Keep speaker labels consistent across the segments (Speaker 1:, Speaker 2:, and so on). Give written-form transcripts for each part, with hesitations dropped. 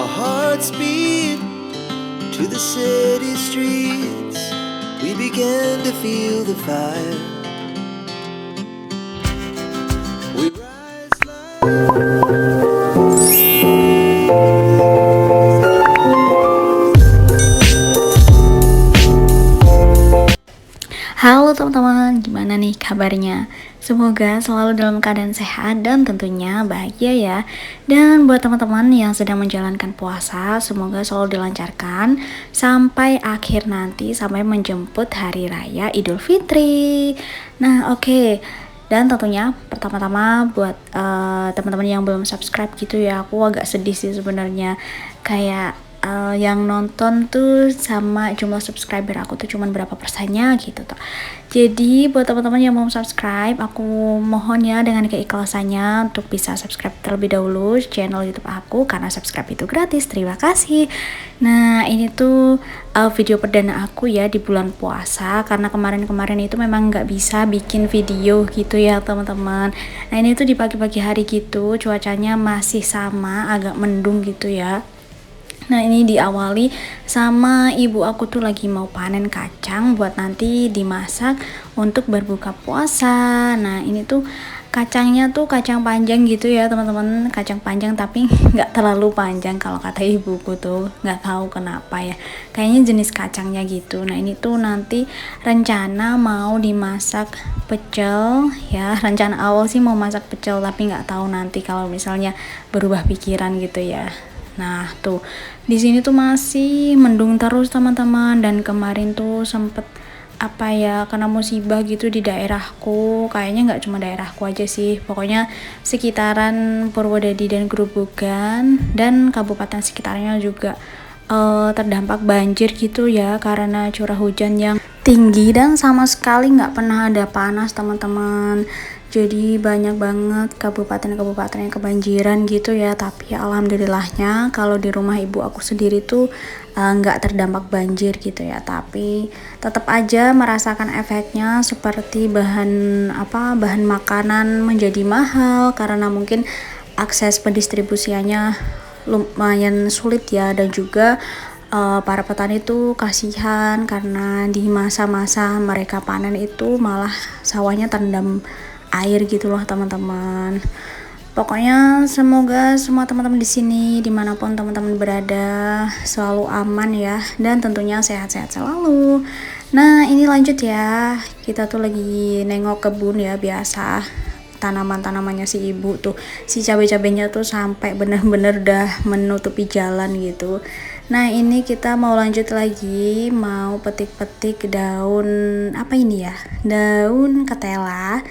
Speaker 1: Our hearts beat to the city streets. We began to feel the fire. We rise like
Speaker 2: Halo teman-teman, gimana nih kabarnya? Semoga selalu dalam keadaan sehat dan tentunya bahagia ya. Dan buat teman-teman yang sedang menjalankan puasa, semoga selalu dilancarkan sampai akhir nanti, sampai menjemput hari raya Idul Fitri. Nah, oke. Dan tentunya pertama-tama buat teman-teman yang belum subscribe gitu ya, aku agak sedih sih sebenarnya. Kayak yang nonton tuh sama jumlah subscriber aku tuh cuman berapa persennya gitu tuh. Jadi buat teman-teman yang mau subscribe, aku mohon ya dengan keikhlasannya untuk bisa subscribe terlebih dahulu channel YouTube aku, karena subscribe itu gratis. Terima kasih. Nah, ini tuh video perdana aku ya di bulan puasa, karena kemarin-kemarin itu memang nggak bisa bikin video gitu ya teman-teman. Nah, ini tuh di pagi-pagi hari gitu, cuacanya masih sama agak mendung gitu ya. Nah, ini diawali sama ibu aku tuh lagi mau panen kacang buat nanti dimasak untuk berbuka puasa. Nah, ini tuh kacangnya tuh kacang panjang gitu ya teman-teman, kacang panjang tapi nggak terlalu panjang kalau kata ibuku tuh, nggak tahu kenapa ya, kayaknya jenis kacangnya gitu. Nah, ini tuh nanti rencana mau dimasak pecel ya, rencana awal sih mau masak pecel, tapi nggak tahu nanti kalau misalnya berubah pikiran gitu ya. Nah, tuh di sini tuh masih mendung terus teman-teman, dan kemarin tuh sempet kena musibah gitu di daerahku. Kayaknya nggak cuma daerahku aja sih, pokoknya sekitaran Purwodadi dan Grobogan dan kabupaten sekitarnya juga terdampak banjir gitu ya, karena curah hujan yang tinggi dan sama sekali nggak pernah ada panas teman-teman. Jadi banyak banget kabupaten-kabupaten yang kebanjiran gitu ya. Tapi alhamdulillahnya kalau di rumah ibu aku sendiri tuh nggak terdampak banjir gitu ya. Tapi tetap aja merasakan efeknya, seperti bahan makanan menjadi mahal karena mungkin akses pendistribusiannya lumayan sulit ya. Dan juga para petani tuh kasihan karena di masa-masa mereka panen itu malah sawahnya terendam air gitu loh teman-teman. Pokoknya semoga semua teman-teman di sini dimanapun teman-teman berada selalu aman ya, dan tentunya sehat-sehat selalu. Nah, ini lanjut ya, kita tuh lagi nengok kebun ya, biasa tanaman-tanamannya si ibu tuh, si cabai-cabainya tuh sampai bener-bener udah menutupi jalan gitu. Nah, ini kita mau lanjut lagi, mau petik-petik daun daun ketela.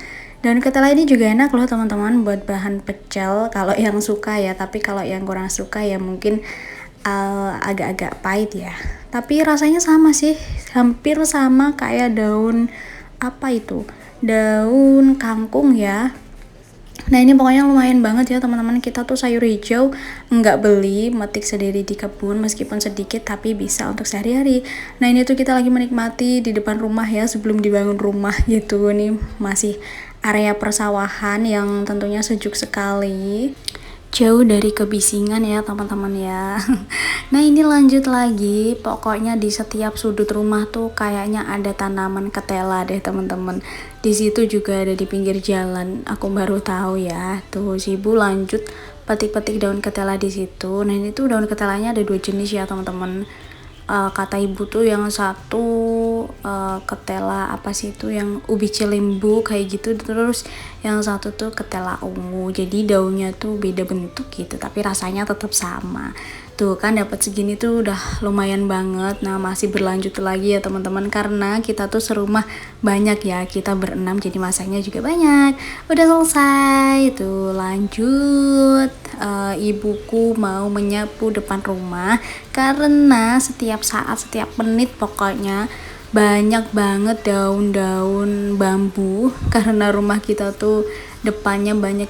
Speaker 2: Daun ketela ini juga enak loh teman-teman buat bahan pecel kalau yang suka ya, tapi kalau yang kurang suka ya mungkin agak-agak pahit ya. Tapi rasanya sama sih, hampir sama kayak daun daun kangkung ya. Nah, ini pokoknya lumayan banget ya teman-teman. Kita tuh sayur hijau nggak beli, metik sendiri di kebun, meskipun sedikit tapi bisa untuk sehari-hari. Nah, ini tuh kita lagi menikmati di depan rumah ya, sebelum dibangun rumah gitu. Ini masih area persawahan yang tentunya sejuk sekali, jauh dari kebisingan ya teman-teman ya. Nah, ini lanjut lagi, pokoknya di setiap sudut rumah tuh kayaknya ada tanaman ketela deh teman-teman. Di situ juga ada di pinggir jalan, aku baru tahu ya. Tuh si ibu lanjut petik-petik daun ketela di situ. Nah, ini tuh daun ketelanya ada 2 jenis ya teman-teman. Kata ibu tuh yang satu ketela yang ubi cilembu kayak gitu, terus yang satu tuh ketela ungu. Jadi daunnya tuh beda bentuk gitu tapi rasanya tetap sama. Tuh kan dapat segini tuh udah lumayan banget. Nah, masih berlanjut lagi ya teman-teman, karena kita tuh serumah banyak ya, kita berenam jadi masaknya juga banyak. Udah selesai tuh, lanjut. Ibuku mau menyapu depan rumah karena setiap saat, setiap menit pokoknya banyak banget daun-daun bambu, karena rumah kita tuh depannya banyak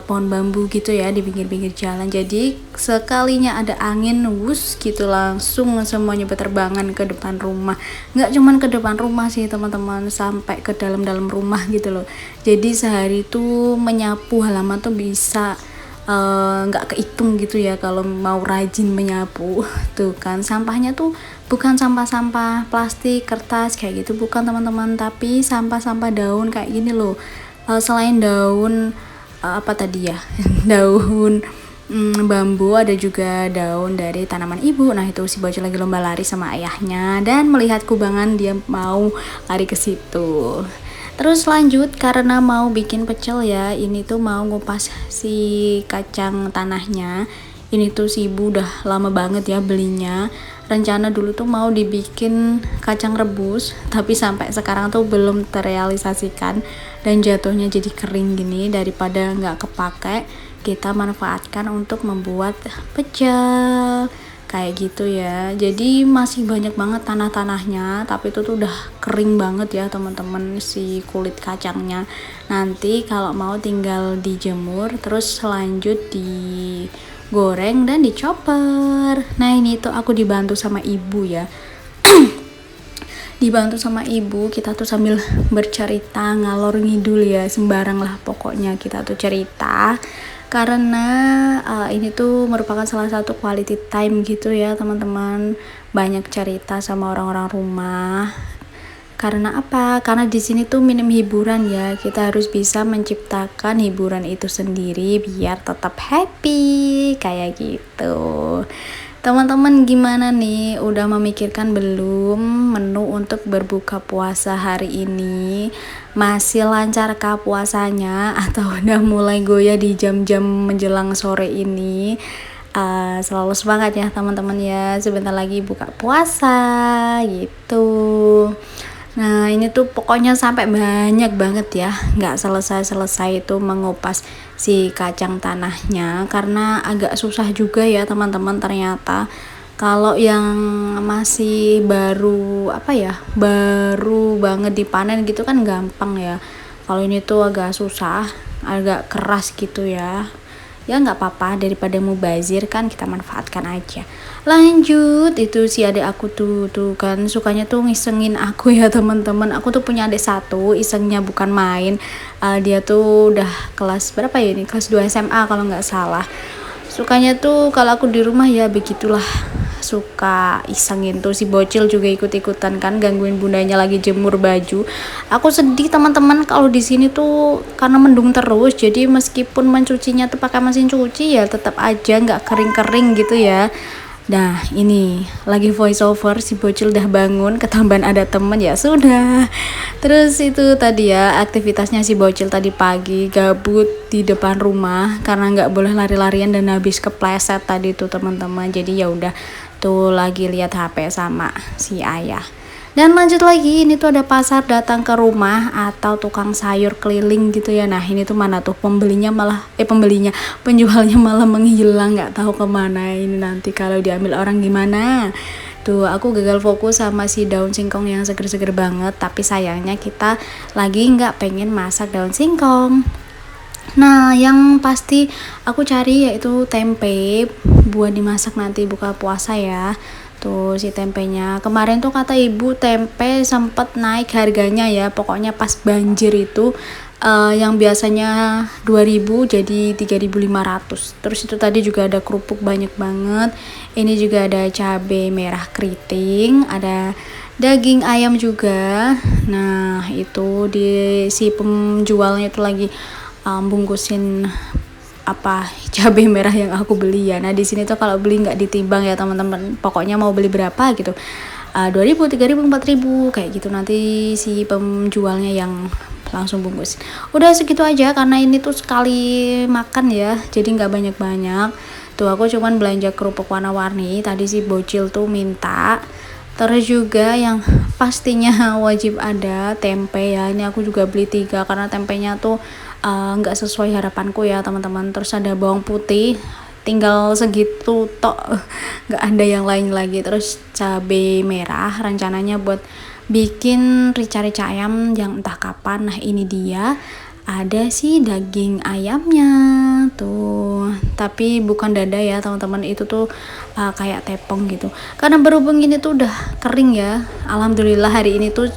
Speaker 2: pohon bambu gitu ya di pinggir-pinggir jalan. Jadi sekalinya ada angin wus gitu langsung semuanya berterbangan ke depan rumah. Nggak cuman ke depan rumah sih teman-teman, sampai ke dalam-dalam rumah gitu loh. Jadi sehari tuh menyapu halaman tuh bisa nggak kehitung gitu ya kalau mau rajin menyapu. Tuh kan sampahnya tuh bukan sampah-sampah plastik, kertas kayak gitu, bukan teman-teman, tapi sampah-sampah daun kayak gini loh. Selain daun apa tadi ya daun bambu, ada juga daun dari tanaman ibu. Nah itu si bocil lagi lomba lari sama ayahnya, dan melihat kubangan dia mau lari ke situ. Terus lanjut karena mau bikin pecel ya, ini tuh mau ngupas si kacang tanahnya. Ini tuh si ibu udah lama banget ya belinya. Rencana dulu tuh mau dibikin kacang rebus, tapi sampai sekarang tuh belum terrealisasikan dan jatuhnya jadi kering gini. Daripada nggak kepake, kita manfaatkan untuk membuat pecel kayak gitu ya. Jadi masih banyak banget tanah-tanahnya, tapi itu tuh udah kering banget ya teman-teman si kulit kacangnya. Nanti kalau mau tinggal dijemur, terus lanjut digoreng dan dichopper. Nah ini tuh aku dibantu sama ibu ya. Dibantu sama ibu, kita tuh sambil bercerita ngalor ngidul ya, sembarang lah pokoknya kita tuh cerita. Karena ini tuh merupakan salah satu quality time gitu ya teman-teman, banyak cerita sama orang-orang rumah. Karena apa? Karena di sini tuh minim hiburan ya, kita harus bisa menciptakan hiburan itu sendiri biar tetap happy kayak gitu. Teman-teman gimana nih? Udah memikirkan belum menu untuk berbuka puasa hari ini? Masih lancarkah puasanya atau udah mulai goyah di jam-jam menjelang sore ini? Selalu semangat ya teman-teman ya, sebentar lagi buka puasa gitu. Nah ini tuh pokoknya sampai banyak banget ya, nggak selesai-selesai itu mengupas si kacang tanahnya, karena agak susah juga ya teman-teman ternyata. Kalau yang masih baru baru banget dipanen gitu kan gampang ya. Kalau ini tuh agak susah, agak keras gitu ya. Ya nggak apa-apa, daripada mubazir kan kita manfaatkan aja. Lanjut, itu si adik aku tuh kan sukanya tuh ngisengin aku ya teman-teman. Aku tuh punya adik satu, isengnya bukan main. Dia tuh udah kelas berapa ya ini, kelas 2 SMA kalau nggak salah. Sukanya tuh kalau aku di rumah ya begitulah, suka isengin tuh si bocil juga ikut-ikutan kan gangguin bundanya lagi jemur baju. Aku sedih teman-teman kalau di sini tuh karena mendung terus, jadi meskipun mencucinya tuh pakai mesin cuci ya tetap aja nggak kering-kering gitu ya. Nah ini lagi voice over, si bocil udah bangun, ketambahan ada temen ya sudah. Terus itu tadi ya aktivitasnya si bocil tadi pagi gabut di depan rumah karena nggak boleh lari-larian dan habis kepleset tadi tuh teman-teman. Jadi ya udah tuh lagi lihat HP sama si ayah. Dan lanjut lagi, ini tuh ada pasar datang ke rumah atau tukang sayur keliling gitu ya. Nah ini tuh mana tuh penjualnya malah menghilang, nggak tahu kemana ini nanti kalau diambil orang gimana. Tuh aku gagal fokus sama si daun singkong yang seger-seger banget, tapi sayangnya kita lagi nggak pengen masak daun singkong. Nah yang pasti aku cari yaitu tempe buat dimasak nanti buka puasa ya. Tuh si tempenya kemarin tuh kata ibu tempe sempet naik harganya ya, pokoknya pas banjir itu yang biasanya 2.000 jadi 3.500. Terus itu tadi juga ada kerupuk banyak banget. Ini juga ada cabai merah keriting, ada daging ayam juga. Nah itu di si penjualnya itu lagi bungkusin cabai merah yang aku beli ya. Nah di sini tuh kalau beli nggak ditimbang ya teman-teman, pokoknya mau beli berapa gitu, 2.000, 3.000, 4.000 kayak gitu, nanti si penjualnya yang langsung bungkus. Udah segitu aja karena ini tuh sekali makan ya, jadi nggak banyak-banyak. Tuh aku cuman belanja kerupuk warna-warni, tadi si bocil tuh minta. Terus juga yang pastinya wajib ada tempe ya, ini aku juga beli 3 karena tempenya tuh nggak sesuai harapanku ya teman-teman. Terus ada bawang putih tinggal segitu tok, nggak ada yang lain lagi. Terus cabai merah rencananya buat bikin rica-rica ayam yang entah kapan. Nah ini dia, ada sih daging ayamnya tuh, tapi bukan dada ya teman-teman, itu tuh kayak tepung gitu. Karena berhubung ini tuh udah kering ya, alhamdulillah hari ini tuh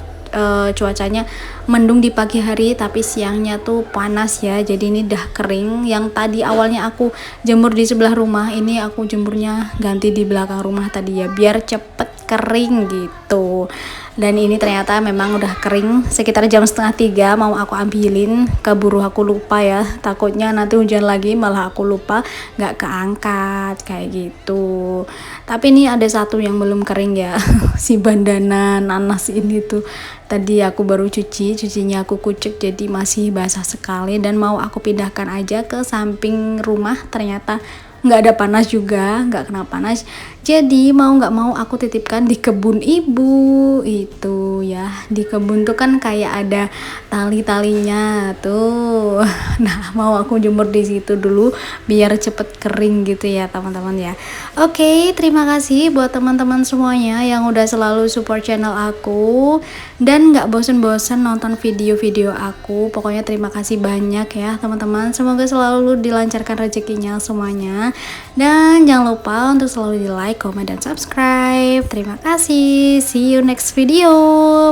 Speaker 2: cuacanya mendung di pagi hari tapi siangnya tuh panas ya. Jadi ini udah kering. Yang tadi awalnya aku jemur di sebelah rumah, ini aku jemurnya ganti di belakang rumah tadi ya, biar cepet kering gitu. Dan ini ternyata memang udah kering. Sekitar jam 2:30 mau aku ambilin, keburu aku lupa ya, takutnya nanti hujan lagi malah aku lupa nggak keangkat kayak gitu. Tapi ini ada satu yang belum kering ya si bandana nanas ini tuh tadi aku baru cucinya aku kucek jadi masih basah sekali, dan mau aku pindahkan aja ke samping rumah. Ternyata nggak ada panas juga, nggak kena panas, jadi mau nggak mau aku titipkan di kebun ibu itu ya. Di kebun tuh kan kayak ada tali-talinya tuh. Nah mau aku jemur di situ dulu biar cepet kering gitu ya teman-teman ya. Oke, terima kasih buat teman-teman semuanya yang udah selalu support channel aku dan nggak bosen-bosen nonton video-video aku. Pokoknya terima kasih banyak ya teman-teman, semoga selalu dilancarkan rezekinya semuanya. Dan jangan lupa untuk selalu di like, comment, dan subscribe. Terima kasih. See you next video.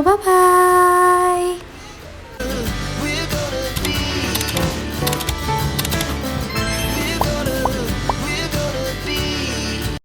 Speaker 2: Bye bye.